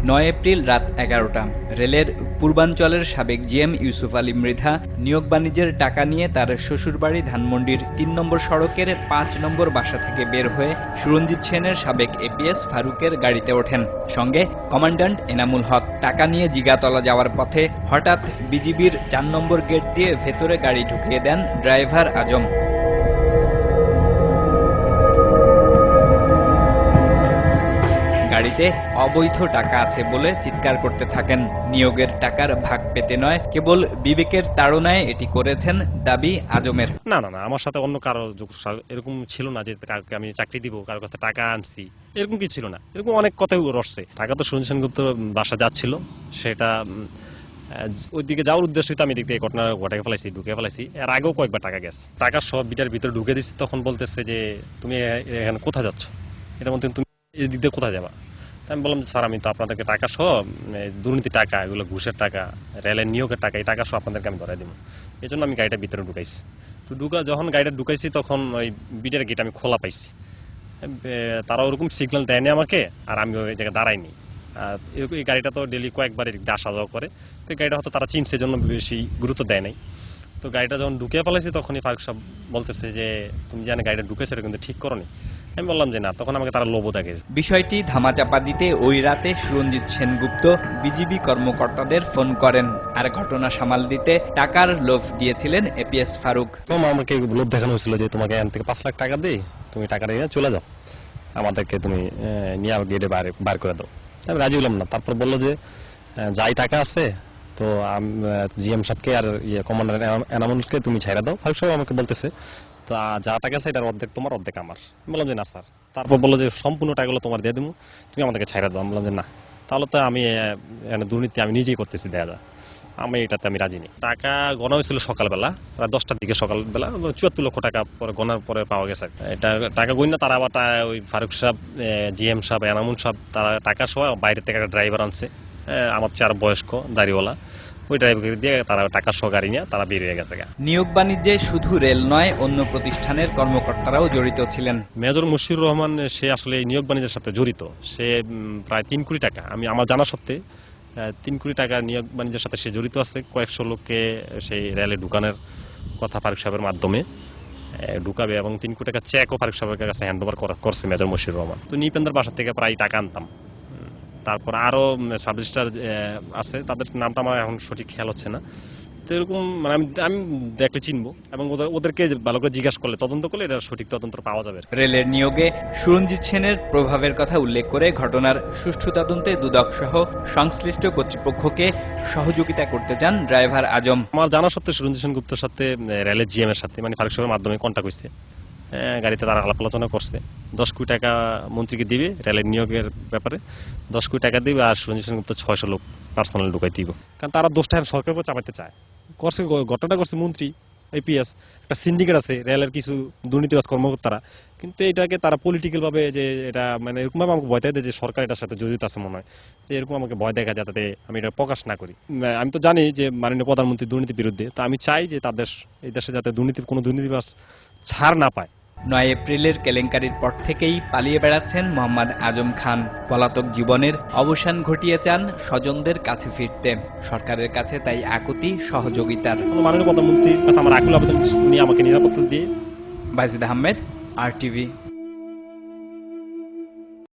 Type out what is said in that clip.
৯ April রাত ১১টা। রেলের পূর্বাঞ্চলের সাবেক জিএম ইউসুফ আলী মৃধা নিয়োগ বাণিজ্যের টাকা নিয়ে তার শ্বশুরবাড়ি ধানমন্ডির ৩ নম্বর সড়কের ৫ নম্বর বাসা থেকে বের হয়ে সুরঞ্জিত সেনের সাবেক এপিএস ফারুকের গাড়িতে ওঠেন, সঙ্গে কমান্ড্যান্ট এনামুল হক। টাকা নিয়ে জিগাতলা যাওয়ার পথে হঠাৎ বিজিবির ৪ নম্বর গেট দিয়ে ভেতরে গাড়ি ঢুকিয়ে দেন ড্রাইভার আজম। গাড়িতে অবৈধ টাকা আছে বলে চিৎকার করতে থাকেন। নিয়োগের টাকার ভাগ পেতে নয়, কেবল বিবেকের তাড়নায় এটি করেছেন দাবি আজমের। না, আমার সাথে অন্য কারো এরকম ছিল না যে কাউকে আমি চাকরি দিব, কারোর কাছে টাকা আনছি, এরকম কিছু ছিল না। এরকম অনেক কথাই রসছে। টাকা তো সুরঞ্জিত সেনগুপ্ত বাসা যাচ্ছিল, সেটা ওইদিকে যাওয়ার উদ্দেশ্যে তো আমি দিক থেকে ঘটনা ঢুকে ফেলাইছি। এর আগেও কয়েকবার টাকা গেছে, টাকা সব বিটার ভিতরে ঢুকে দিচ্ছি। তখন বলতেছে যে তুমি এখানে কোথায় যাচ্ছ, এটার মধ্যে তুমি এই দিক দিয়ে কোথায় যাবা। আমি বললাম স্যার, আমি তো আপনাদেরকে টাকা সহ দুর্নীতি টাকা, এগুলো ঘুষের টাকা, রেলের নিয়োগের টাকা, এই টাকা সহ আপনাদেরকে আমি ধরাই দিব। এই জন্য আমি গাড়িটা ভিতরে ঢুকাইছি। তো যখন গাড়িটা ঢুকাইছি তখন ওই বিটের গেট আমি খোলা পাইছি। তারা ওরকম সিগন্যাল দেয়নি আমাকে, আর আমি ওই জায়গায় দাঁড়াইনি। আর এই গাড়িটা তো ডেলি কয়েকবার এদিক দিয়ে আসা যাওয়া করে, তো এই গাড়িটা হয়তো তারা চিনছে, জন্য বেশি গুরুত্ব দেয় নাই। তো গাড়িটা যখন ঢুকে ফেলাইছি তখনই ফারুক সাহেব বলতেছে যে তুমি জানে গাড়িটা ঢুকেছে, এটা কিন্তু ঠিক করনি। আমি বললাম যে না, তখন আমাকে তারা লোভ দেখে। বিষয়টি ধামাচাপা দিতে ওই রাতে সুরঞ্জিত সেনগুপ্ত বিজিবি কর্মকর্তাদের ফোন করেন, আর ঘটনা সামাল দিতে টাকার লোভ দিয়েছিলেন এপিএস ফারুক। আমাকে লোভ দেখানো হয়েছিল যে তোমাকে এখান থেকে ৫ লাখ টাকা দিই, তুমি টাকাটা নিয়ে চলে যাও, আমাদেরকে তুমি নিয়ে গেটে বার করে দাও। আমি রাজি হলাম না। তারপর বললো যে যাই টাকা আছে তো জিএম সাহেবকে আর কমান্ডার এনামুলকে তুমি ছাইড়া দাও। ফারুক সাহেব আমাকে বলতেছে তো যা টাকা আছে এটার অর্ধেক তোমার, অর্ধেক আমার। বললাম যে না স্যার। তারপর বললো যে সম্পূর্ণ টাকাগুলো তোমার দিয়ে দেবো, তুমি আমাদেরকে ছাইড়া দাও। আমি বললাম যে না, তাহলে তো আমি দুর্নীতি আমি নিজেই করতেছি, দেখা যায় আমি এটাতে আমি রাজি নেই। টাকা গণা হয়েছিল সকালবেলা, প্রায় 10টার দিকে সকালবেলা, ৭৪ লক্ষ টাকা পরে গণার পরে পাওয়া গেছে। এটা টাকা গণ না, তারা আবার ওই ফারুক সাহেব, জিএম সাহেব, এনামুল সাহেব, তারা টাকা সহ বাইরে থেকে একটা ড্রাইভার আনছে, আমার চেয়ে আরো বয়স্ক দাড়িওয়ালা, ওই ড্রাইভার দিয়ে তারা টাকা সহ গাড়ি নিয়ে তারা বেরিয়ে গেছে। নিয়োগ বাণিজ্যে শুধু রেল নয়, অন্য প্রতিষ্ঠানের কর্মকর্তারাও জড়িত ছিলেন। মেজর মুশিউর রহমান, সে আসলে নিয়োগ বাণিজ্যের সাথে জড়িত। সে প্রায় ৩ কোটি টাকা, আমি আমার জানা সত্ত্বে ৩ কোটি টাকা নিয়োগ বাণিজ্যের সাথে সে জড়িত আছে। কয়েকশো লোককে সেই রেলে ঢুকানোর কথা ফারুক সাহেবের মাধ্যমে ঢুকাবে, এবং 3 কোটি টাকা চেকও ফারুক সাহেবের কাছে হ্যান্ড ওভার করছে মেজর মুশিউর রহমান। তো নিপেন্দার বাসা থেকে প্রায় টাকা আনতাম। তারপর আরও সাব রেজিস্ট্রার আছে, তাদের নামটা আমার এখন সঠিক খেয়াল হচ্ছে না। তো এরকম মানে আমি দেখলে চিনবো, এবং ওদেরকে ভালো করে জিজ্ঞাসা করলে, তদন্ত করলে এটা সঠিক তদন্ত পাওয়া যাবে। রেলের নিয়োগে সুরঞ্জিত সেনের প্রভাবের কথা উল্লেখ করে ঘটনার সুষ্ঠু তদন্তে দুদক সহ সংশ্লিষ্ট কর্তৃপক্ষকে সহযোগিতা করতে চান ড্রাইভার আজম। আমার জানা সত্ত্বে সুরঞ্জিত সেনগুপ্তের সাথে রেলের জিএম এর সাথে, মানে ফারুক সাহেবের মাধ্যমে কন্ট্যাক্ট হয়েছে, গাড়িতে তারা আলাপ আলোচনা করছে। 10 কোটি টাকা মন্ত্রীকে দিবে রেলের নিয়োগের ব্যাপারে, 10 কোটি টাকা দিবে, আর সুরঞ্জিত সেনগুপ্ত 600 লোক পার্সোনাল ঢুকাই দিব। কারণ তারা দোষটা সরকারের উপর চাপাতে চায়। করছে, ঘটনাটা করছে মন্ত্রী, এপিএস, একটা সিন্ডিকেট আছে রেলের কিছু দুর্নীতিবাজ কর্মকর্তারা, কিন্তু এটাকে তারা পলিটিক্যাল ভাবে, যে এটা মানে এরকম ভাবে আমাকে ভয় দেয় যে সরকার এটার সাথে জড়িত আছে মনে হয়, যে এরকম আমাকে ভয় দেখা যায় যাতে আমি এটা প্রকাশ না করি। আমি তো জানি যে মাননীয় প্রধানমন্ত্রী দুর্নীতির বিরুদ্ধে, তো আমি চাই যে তাদের এই দেশে যাতে কোনো দুর্নীতিবাজ ছাড় না পায়। ৯ এপ্রিলের কেলেঙ্কারির পর থেকেই পালিয়ে বেড়াচ্ছেন মোহাম্মদ আজম খান। পলাতক জীবনের অবসান ঘটিয়ে চান স্বজনদের কাছে ফিরতে। সরকারের কাছে তাই আকুতি সহযোগিতার। মাননীয় প্রধানমন্ত্রীর কাছে আমার আকুল আবেদন, উনি আমাকে নিরাপত্তা দিয়ে। বাজিদ আহমেদ, RTV।